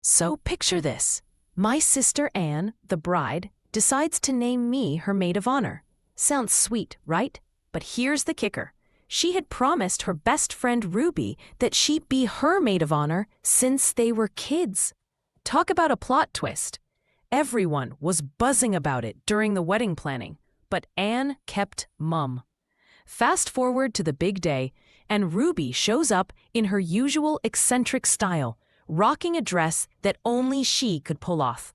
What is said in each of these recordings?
So picture this. My sister Anne, the bride, decides to name me her maid of honor. Sounds sweet, right? But here's the kicker. She had promised her best friend Ruby that she'd be her maid of honor since they were kids. Talk about a plot twist. Everyone was buzzing about it during the wedding planning, but Anne kept mum. Fast forward to the big day, and Ruby shows up in her usual eccentric style, rocking a dress that only she could pull off.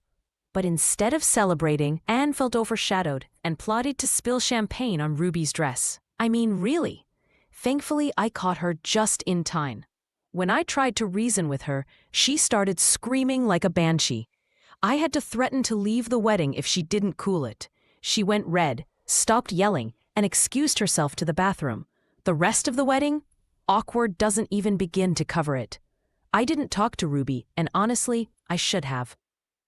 But instead of celebrating, Anne felt overshadowed and plotted to spill champagne on Ruby's dress. I mean, really. Thankfully, I caught her just in time. When I tried to reason with her, she started screaming like a banshee. I had to threaten to leave the wedding if she didn't cool it. She went red, stopped yelling, and excused herself to the bathroom. The rest of the wedding? Awkward doesn't even begin to cover it. I didn't talk to Ruby, and honestly, I should have.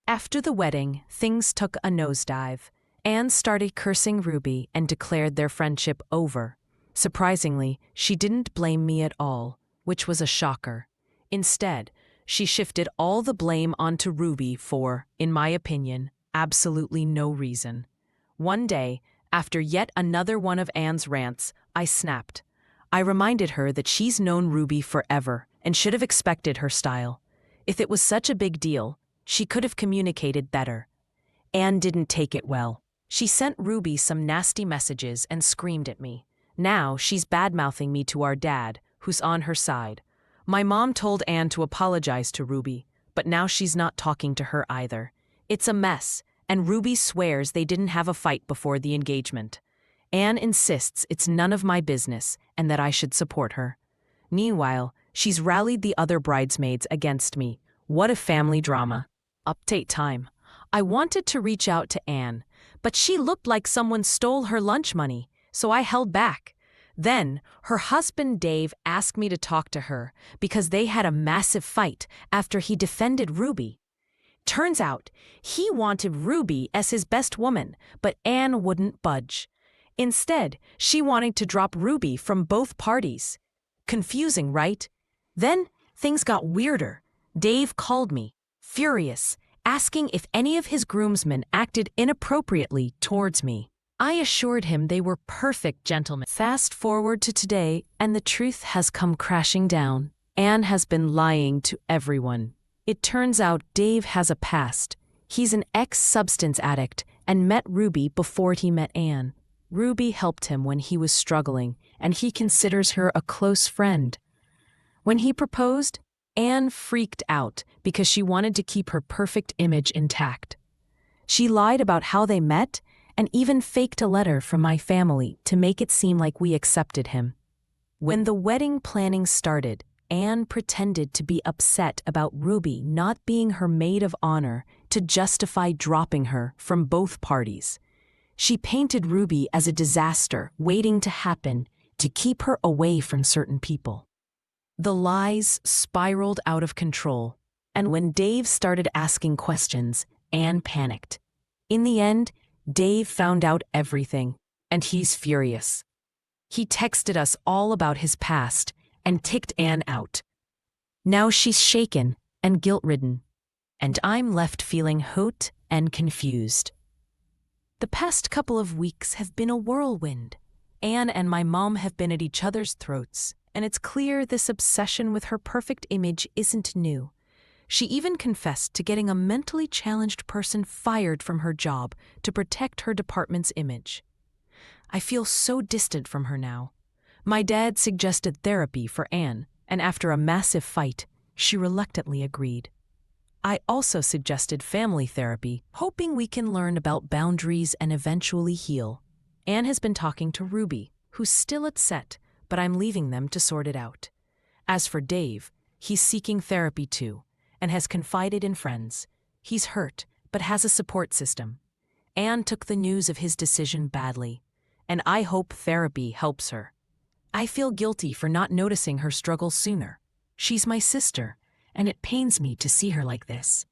After the wedding, things took a nosedive. Anne started cursing Ruby and declared their friendship over. Surprisingly, she didn't blame me at all, which was a shocker. Instead, she shifted all the blame onto Ruby for, in my opinion, absolutely no reason. One day, after yet another one of Anne's rants, I snapped. I reminded her that she's known Ruby forever and should have expected her style. If it was such a big deal, she could have communicated better. Anne didn't take it well. She sent Ruby some nasty messages and screamed at me. Now she's bad-mouthing me to our dad, who's on her side. My mom told Anne to apologize to Ruby, but now she's not talking to her either. It's a mess, and Ruby swears they didn't have a fight before the engagement. Anne insists it's none of my business and that I should support her. Meanwhile, she's rallied the other bridesmaids against me. What a family drama. Update time. I wanted to reach out to Anne, but she looked like someone stole her lunch money, so I held back. Then, her husband Dave asked me to talk to her because they had a massive fight after he defended Ruby. Turns out, he wanted Ruby as his best woman, but Anne wouldn't budge. Instead, she wanted to drop Ruby from both parties. Confusing, right? Then, things got weirder. Dave called me, furious, asking if any of his groomsmen acted inappropriately towards me. I assured him they were perfect gentlemen. Fast forward to today, and the truth has come crashing down. Anne has been lying to everyone. It turns out Dave has a past. He's an ex-substance addict and met Ruby before he met Anne. Ruby helped him when he was struggling, and he considers her a close friend. When he proposed, Anne freaked out because she wanted to keep her perfect image intact. She lied about how they met and even faked a letter from my family to make it seem like we accepted him. When the wedding planning started, Anne pretended to be upset about Ruby not being her maid of honor to justify dropping her from both parties. She painted Ruby as a disaster waiting to happen to keep her away from certain people. The lies spiraled out of control, and when Dave started asking questions, Anne panicked. In the end, Dave found out everything, and he's furious. He texted us all about his past and ticked Anne out. Now she's shaken and guilt-ridden, and I'm left feeling hurt and confused. The past couple of weeks have been a whirlwind. Anne and my mom have been at each other's throats, and it's clear this obsession with her perfect image isn't new. She even confessed to getting a mentally challenged person fired from her job to protect her department's image. I feel so distant from her now. My dad suggested therapy for Anne, and after a massive fight, she reluctantly agreed. I also suggested family therapy, hoping we can learn about boundaries and eventually heal. Anne has been talking to Ruby, who's still upset, but I'm leaving them to sort it out. As for Dave, he's seeking therapy too, and has confided in friends. He's hurt, but has a support system. Anne took the news of his decision badly, and I hope therapy helps her. I feel guilty for not noticing her struggle sooner. She's my sister, and it pains me to see her like this.